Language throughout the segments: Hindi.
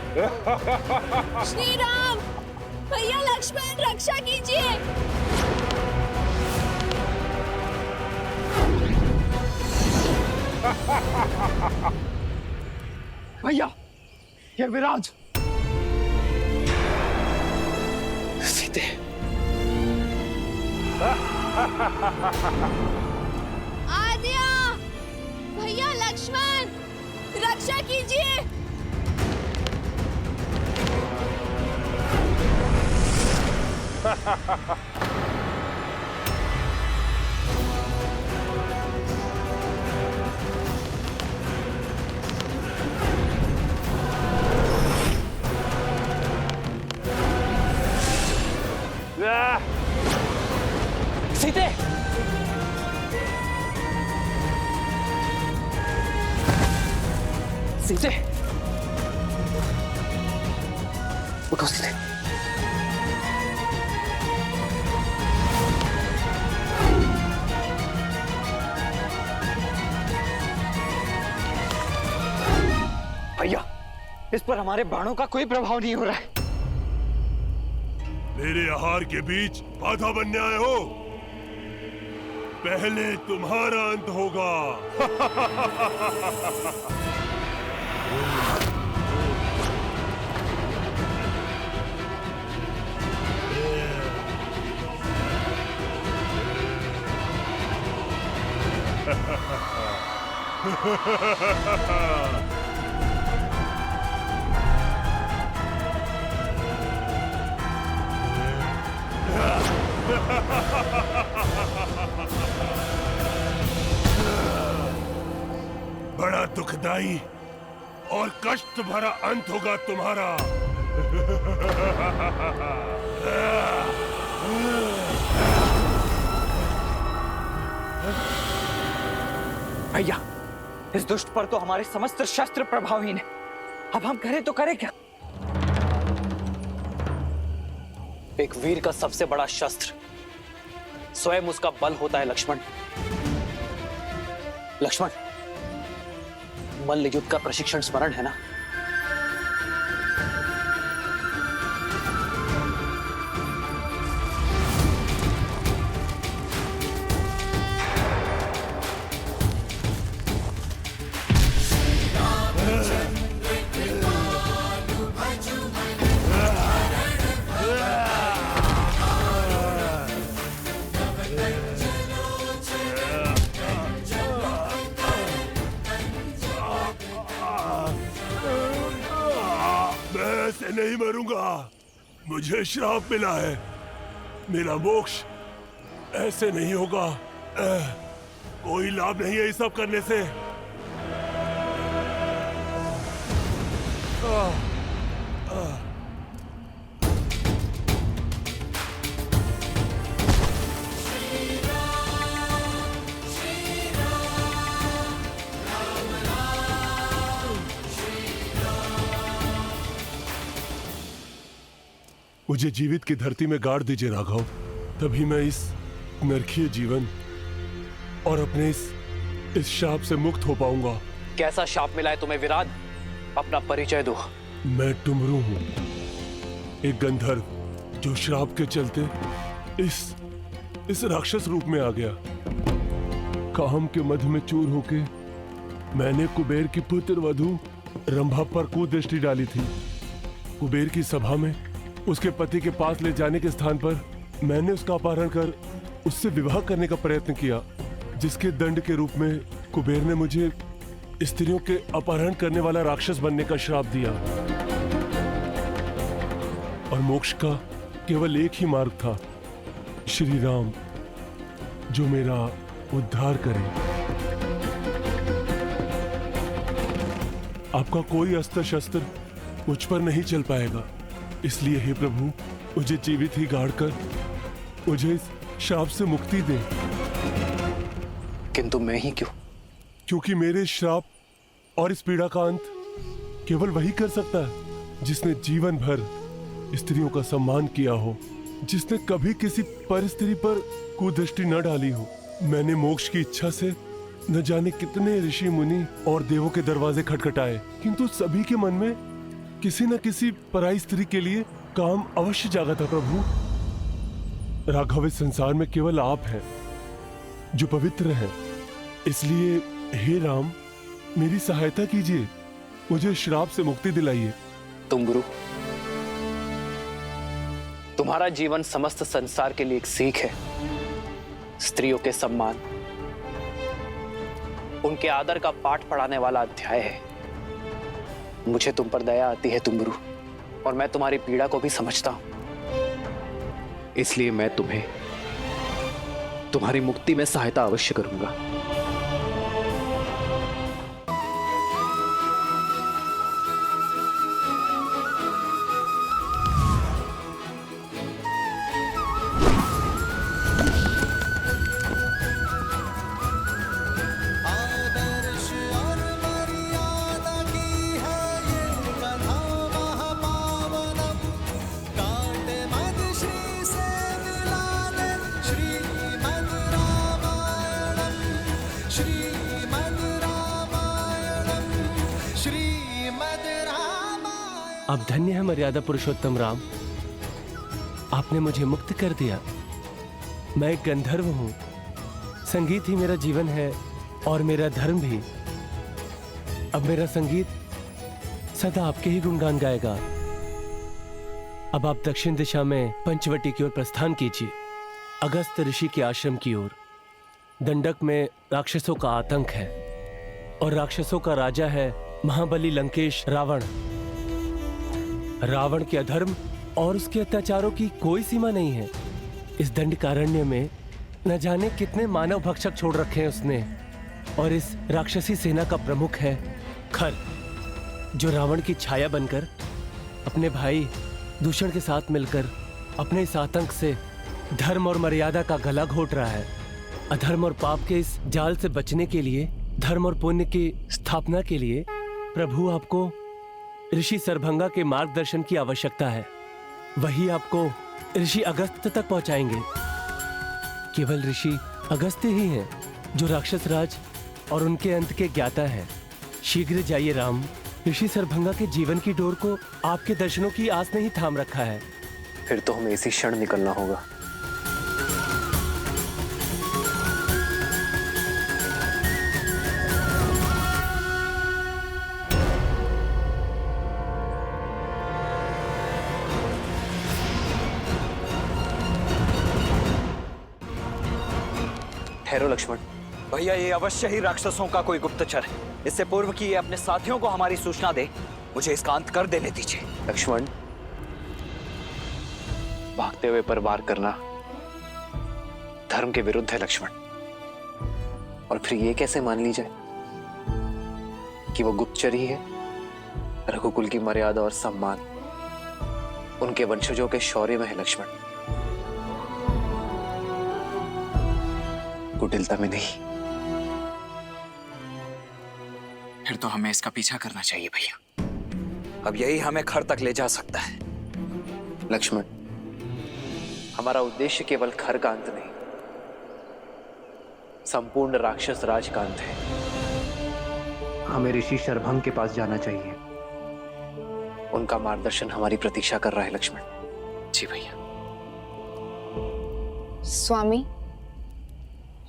श्री राम, भैया लक्ष्मण रक्षा कीजिए। भैया, ये विराज सीते। आद्या, भैया लक्ष्मण रक्षा कीजिए। सीते, सीते, उठो सीते। भैया, इस पर हमारे बाणों का कोई प्रभाव नहीं हो रहा है। मेरे आहार के बीच बाधा बनने आए हो? पहले तुम्हारा अंत होगा। बड़ा दुखदाई और कष्ट भरा अंत होगा तुम्हारा। भैया, इस दुष्ट पर तो हमारे समस्त शस्त्र प्रभावहीन है। अब हम करें तो करें क्या? एक वीर का सबसे बड़ा शस्त्र स्वयं उसका बल होता है लक्ष्मण। लक्ष्मण, मल्ल युद्ध का प्रशिक्षण स्मरण है ना? नहीं मरूंगा, मुझे श्राप मिला है। मेरा मोक्ष ऐसे नहीं होगा। कोई लाभ नहीं है ये सब करने से। मुझे जीवित की धरती में गाड़ दीजिए राघव, तभी मैं इस नरकीय जीवन और अपने इस शाप से मुक्त हो पाऊंगा। कैसा शाप मिला है तुम्हें विराट? अपना परिचय दो। मैं टुमरू हूं, एक गंधर्व जो श्राप के चलते इस राक्षस रूप में आ गया। काम के मध में चूर होके मैंने कुबेर की पुत्र वधू रंभा पर कुदृष्टि डाली थी। कुबेर की सभा में उसके पति के पास ले जाने के स्थान पर मैंने उसका अपहरण कर उससे विवाह करने का प्रयत्न किया, जिसके दंड के रूप में कुबेर ने मुझे स्त्रियों के अपहरण करने वाला राक्षस बनने का श्राप दिया। और मोक्ष का केवल एक ही मार्ग था, श्री राम, जो मेरा उद्धार करे। आपका कोई अस्त्र शस्त्र मुझ पर नहीं चल पाएगा, इसलिए हे प्रभु, मुझे जीवित ही गाड़कर मुझे इस श्राप से मुक्ति दे। किंतु मैं ही क्यों? क्योंकि मेरे श्राप और इस पीड़ा का अंत केवल वही कर सकता है जिसने जीवन भर स्त्रियों का सम्मान किया हो, जिसने कभी किसी पर स्त्री पर कुदृष्टि न डाली हो। मैंने मोक्ष की इच्छा से न जाने कितने ऋषि मुनि और देवों के दरवाजे खटखटाए, किंतु सभी के मन में किसी न किसी पराई स्त्री के लिए काम अवश्य जागा था प्रभु। राघव, इस संसार में केवल आप हैं जो पवित्र हैं, इसलिए हे राम मेरी सहायता कीजिए, मुझे श्राप से मुक्ति दिलाइए। तुम गुरु, तुम्हारा जीवन समस्त संसार के लिए एक सीख है। स्त्रियों के सम्मान, उनके आदर का पाठ पढ़ाने वाला अध्याय है। मुझे तुम पर दया आती है तुम गुरु, और मैं तुम्हारी पीड़ा को भी समझता हूं। इसलिए मैं तुम्हें तुम्हारी मुक्ति में सहायता अवश्य करूंगा। अब धन्य है मर्यादा पुरुषोत्तम राम, आपने मुझे मुक्त कर दिया। मैं एक गंधर्व हूं, संगीत ही मेरा जीवन है और मेरा धर्म भी। अब मेरा संगीत सदा आपके ही गुणगान गाएगा। अब आप दक्षिण दिशा में पंचवटी की ओर प्रस्थान कीजिए, अगस्त ऋषि के आश्रम की ओर। दंडक में राक्षसों का आतंक है और राक्षसों का राजा है महाबली लंकेश रावण। रावण के अधर्म और उसके अत्याचारों की कोई सीमा नहीं है। इस दंडकारण्य में न जाने कितने मानव भक्षक छोड़ रखे हैं उसने। और इस राक्षसी सेना का प्रमुख है खर, जो रावण की छाया बनकर अपने भाई दूषण के साथ मिलकर अपने इस आतंक से धर्म और मर्यादा का गला घोट रहा है। अधर्म और पाप के इस जाल से बचने के लिए, धर्म और पुण्य की स्थापना के लिए प्रभु आपको ऋषि सरभंगा के मार्गदर्शन की आवश्यकता है। वही आपको ऋषि अगस्त तक पहुंचाएंगे। केवल ऋषि अगस्त ही हैं जो राक्षस राज और उनके अंत के ज्ञाता है। शीघ्र जाइए राम, ऋषि सरभंगा के जीवन की डोर को आपके दर्शनों की आस ने ही थाम रखा है। फिर तो हमें इसी क्षण निकलना होगा। ठहरो लक्ष्मण। भैया, ये अवश्य ही राक्षसों का कोई गुप्तचर है। इससे पूर्व कि ये अपने साथियों को हमारी सूचना दे, मुझे इसका अंत कर देने दीजिए। लक्ष्मण, भागते हुए पर वार करना धर्म के विरुद्ध है लक्ष्मण। और फिर ये कैसे मान ली जाए कि वो गुप्तचर ही है? रघुकुल की मर्यादा और सम्मान उनके वंशजों के शौर्य में है लक्ष्मण, कुटिलता में नहीं। फिर तो हमें इसका पीछा करना चाहिए भैया। अब यही हमें खर तक ले जा सकता है। लक्ष्मण, हमारा उद्देश्य केवल खर का अंत नहीं, संपूर्ण राक्षस राज का अंत है। हमें ऋषि शरभंग के पास जाना चाहिए। उनका मार्गदर्शन हमारी प्रतीक्षा कर रहा है लक्ष्मण। जी भैया। स्वामी,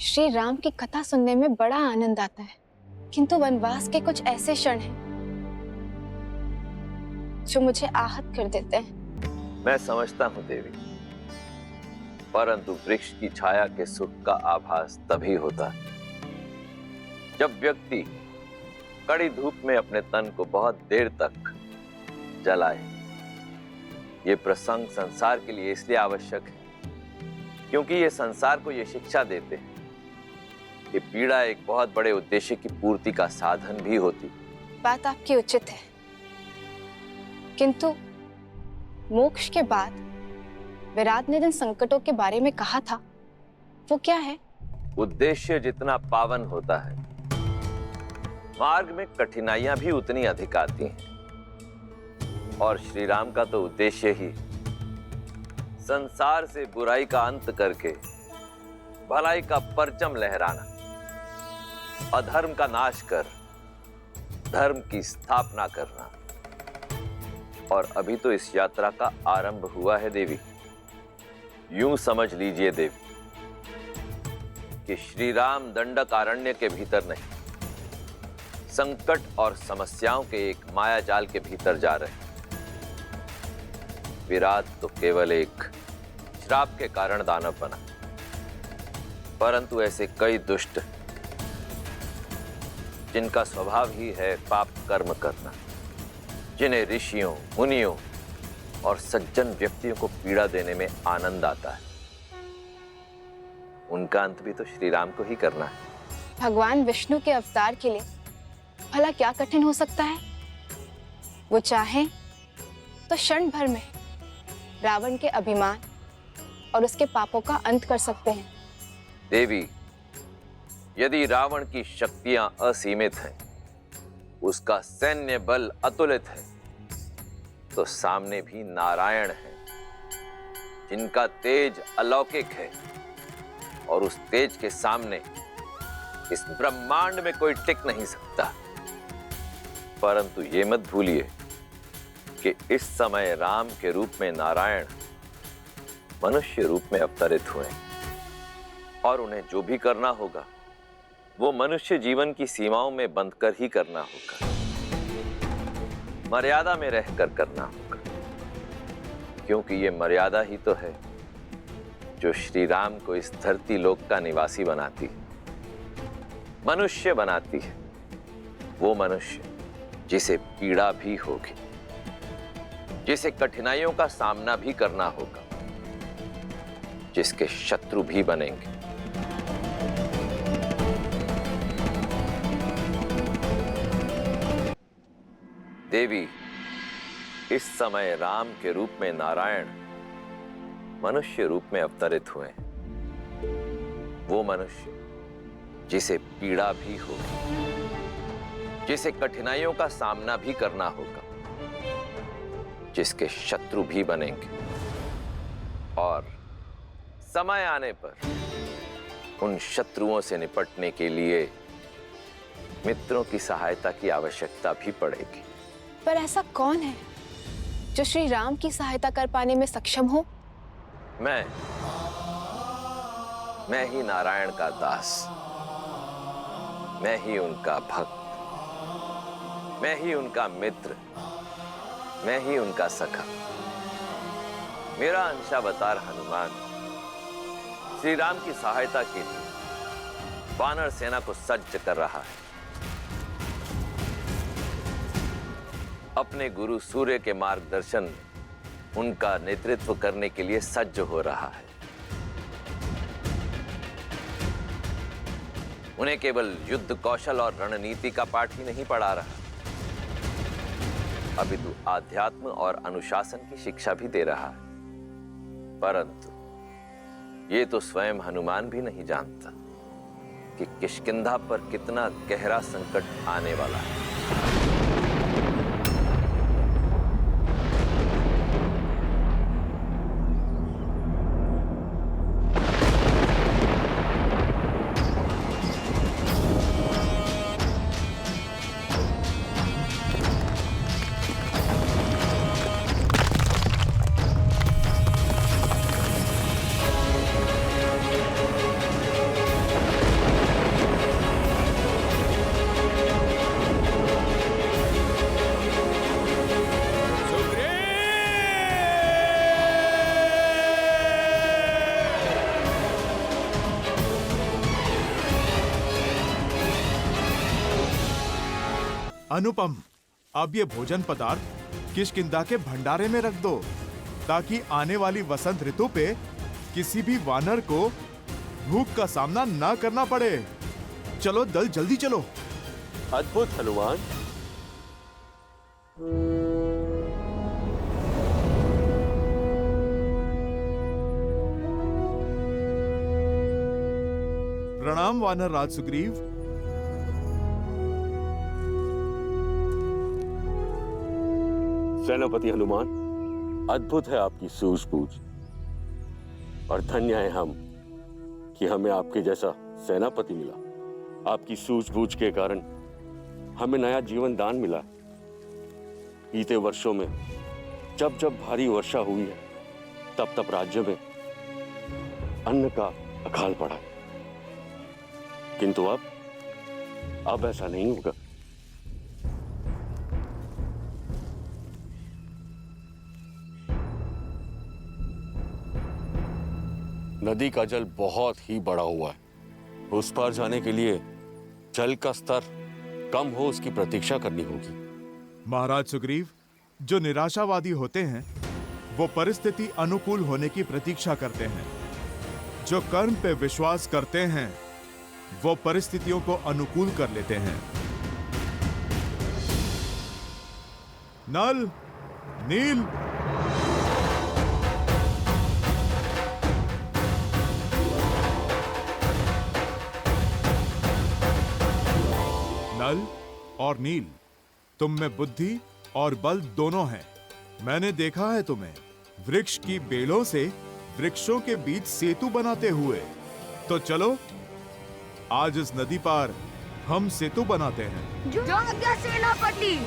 श्री राम की कथा सुनने में बड़ा आनंद आता है, किंतु वनवास के कुछ ऐसे क्षण हैं जो मुझे आहत कर देते हैं। मैं समझता हूं देवी, परंतु वृक्ष की छाया के सुख का आभास तभी होता है जब व्यक्ति कड़ी धूप में अपने तन को बहुत देर तक जलाए। ये प्रसंग संसार के लिए इसलिए आवश्यक है क्योंकि ये संसार को ये शिक्षा देते हैं कि पीड़ा एक बहुत बड़े उद्देश्य की पूर्ति का साधन भी होती। बात आपकी उचित है, किंतु मोक्ष के बाद विराट ने जिन संकटों के बारे में कहा था वो क्या है? उद्देश्य जितना पावन होता है, मार्ग में कठिनाइयां भी उतनी अधिक आती हैं। और श्री राम का तो उद्देश्य ही संसार से बुराई का अंत करके भलाई का परचम लहराना, अधर्म का नाश कर धर्म की स्थापना करना। और अभी तो इस यात्रा का आरंभ हुआ है देवी। यूं समझ लीजिए देवी कि श्री राम दंडकारण्य के भीतर नहीं, संकट और समस्याओं के एक माया जाल के भीतर जा रहे हैं। विराट तो केवल एक श्राप के कारण दानव बना, परंतु ऐसे कई दुष्ट जिनका स्वभाव ही है पाप कर्म करना, जिन्हें ऋषियों, मुनियों और सज्जन व्यक्तियों को पीड़ा देने में आनंद आता है, उनका अंत भी तो श्री राम को ही करना है। भगवान विष्णु के अवतार के लिए भला क्या कठिन हो सकता है? वो चाहें तो क्षण भर में रावण के अभिमान और उसके पापों का अंत कर सकते हैं। देवी, यदि रावण की शक्तियां असीमित हैं, उसका सैन्य बल अतुलित है, तो सामने भी नारायण है जिनका तेज अलौकिक है, और उस तेज के सामने इस ब्रह्मांड में कोई टिक नहीं सकता। परंतु ये मत भूलिए कि इस समय राम के रूप में नारायण मनुष्य रूप में अवतरित हुए, और उन्हें जो भी करना होगा वो मनुष्य जीवन की सीमाओं में बंधकर ही करना होगा, मर्यादा में रहकर करना होगा, क्योंकि ये मर्यादा ही तो है जो श्री राम को इस धरती लोक का निवासी बनाती है, मनुष्य बनाती है। वो मनुष्य जिसे पीड़ा भी होगी, जिसे कठिनाइयों का सामना भी करना होगा, जिसके शत्रु भी बनेंगे। देवी, इस समय राम के रूप में नारायण मनुष्य रूप में अवतरित हुए हैं। वो मनुष्य जिसे पीड़ा भी होगी, जिसे कठिनाइयों का सामना भी करना होगा, जिसके शत्रु भी बनेंगे, और समय आने पर उन शत्रुओं से निपटने के लिए मित्रों की सहायता की आवश्यकता भी पड़ेगी। पर ऐसा कौन है जो श्री राम की सहायता कर पाने में सक्षम हो? मैं ही नारायण का दास, मैं ही उनका भक्त, मैं ही उनका मित्र, मैं ही उनका सखा। मेरा अंशावतार हनुमान श्री राम की सहायता के लिए वानर सेना को सज्ज कर रहा है। अपने गुरु सूर्य के मार्गदर्शन में उनका नेतृत्व करने के लिए सज्ज हो रहा है। उन्हें केवल युद्ध कौशल और रणनीति का पाठ ही नहीं पढ़ा रहा, अपितु आध्यात्म और अनुशासन की शिक्षा भी दे रहा है। परंतु ये तो स्वयं हनुमान भी नहीं जानता कि किष्किंधा पर कितना गहरा संकट आने वाला है। अनुपम, अब ये भोजन पदार्थ किष्किंधा के भंडारे में रख दो, ताकि आने वाली वसंत ऋतु पे किसी भी वानर को भूख का सामना ना करना पड़े। चलो दल, जल्दी चलो। अद्भुत हनुमान। प्रणाम वानर राज सुग्रीव। सेनापति हनुमान, अद्भुत है आपकी सूझबूझ, और धन्य है हम कि हमें आपके जैसा सेनापति मिला। आपकी सूझबूझ के कारण हमें नया जीवन दान मिला। बीते वर्षों में जब जब भारी वर्षा हुई है तब तब राज्य में अन्न का अकाल पड़ा है, किंतु अब ऐसा नहीं होगा। नदी का जल बहुत ही बढ़ा हुआ है। उस पार जाने के लिए जल का स्तर कम हो उसकी प्रतीक्षा करनी होगी। महाराज सुग्रीव, जो निराशावादी होते हैं वो परिस्थिति अनुकूल होने की प्रतीक्षा करते हैं। जो कर्म पे विश्वास करते हैं वो परिस्थितियों को अनुकूल कर लेते हैं। नल, नील, नल और नील, तुम में बुद्धि और बल दोनों हैं। मैंने देखा है तुम्हें वृक्ष की बेलों से वृक्षों के बीच सेतु बनाते हुए। तो चलो आज इस नदी पार हम सेतु बनाते हैं। जो आज्ञा सेनापति।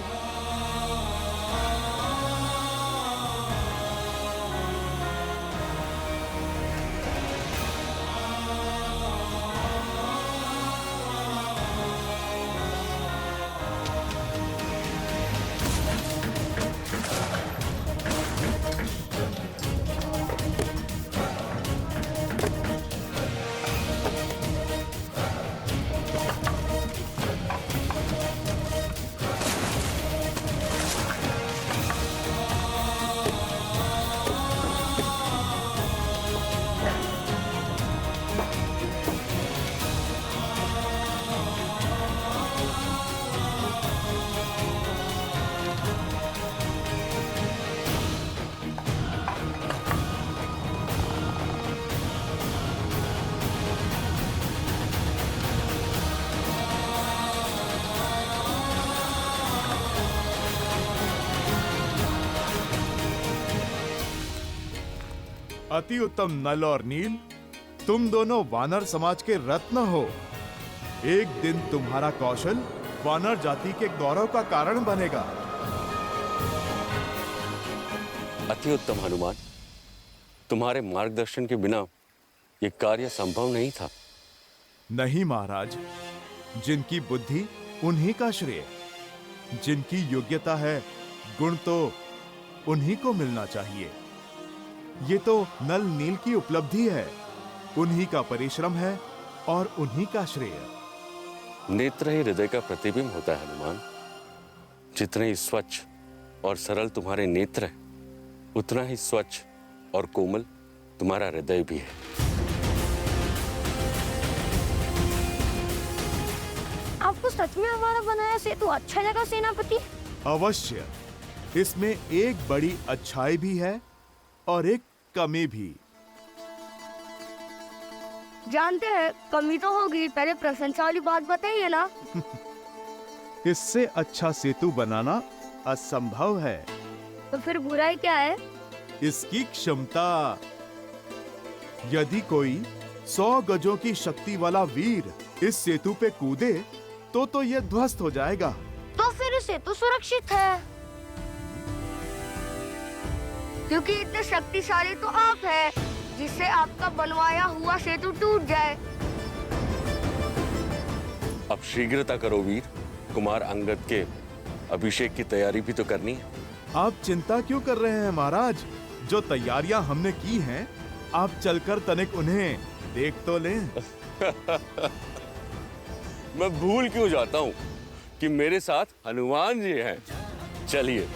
अति उत्तम नल और नील, तुम दोनों वानर समाज के रत्न हो। एक दिन तुम्हारा कौशल वानर जाति के गौरव का कारण बनेगा। अति उत्तम हनुमान, तुम्हारे मार्गदर्शन के बिना यह कार्य संभव नहीं था। नहीं महाराज, जिनकी बुद्धि उन्हीं का श्रेय, जिनकी योग्यता है गुण तो उन्हीं को मिलना चाहिए। ये तो नल नील की उपलब्धि है, उन्हीं का परिश्रम है और उन्हीं का श्रेय। नेत्र ही हृदय का प्रतिबिंब होता है हनुमान। जितने ही स्वच्छ और सरल तुम्हारे नेत्र हैं, उतना ही स्वच्छ और कोमल तुम्हारा हृदय भी है। आपको सच में हमारा बनाया सेतु अच्छा लगा सेनापति? अवश्य, इसमें एक बड़ी अच्छाई भी है और एक कमी भी। जानते हैं कमी तो होगी, पहले प्रशंसा वाली बात बताइए ना। इससे अच्छा सेतु बनाना असंभव है। तो फिर बुराई क्या है? इसकी क्षमता। यदि कोई 100 गजों की शक्ति वाला वीर इस सेतु पे कूदे तो यह ध्वस्त हो जाएगा। तो फिर सेतु सुरक्षित है, क्योंकि इतने शक्तिशाली तो आप हैं, जिससे आपका बनवाया हुआ सेतु टूट जाए। अब शीघ्रता करो वीर, कुमार अंगद के अभिषेक की तैयारी भी तो करनी है। आप चिंता क्यों कर रहे हैं महाराज? जो तैयारियां हमने की हैं, आप चलकर तनिक उन्हें देख तो लें। मैं भूल क्यों जाता हूँ कि मेरे साथ हनुमान जी हैं। चलिए।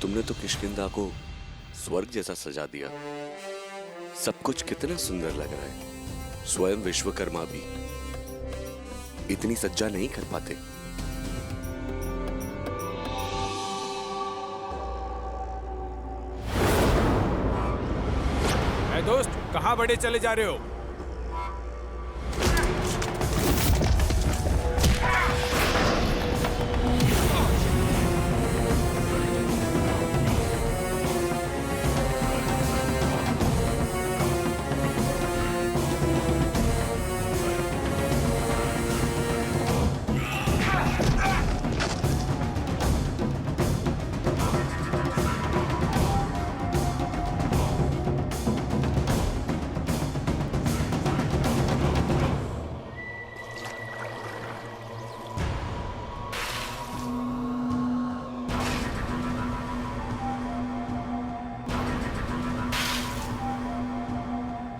तुमने तो किष्किंधा को स्वर्ग जैसा सजा दिया। सब कुछ कितना सुंदर लग रहा है। स्वयं विश्वकर्मा भी इतनी सज्जा नहीं कर पाते। दोस्त, कहां बड़े चले जा रहे हो?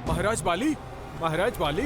महाराज बाली, महाराज बाली।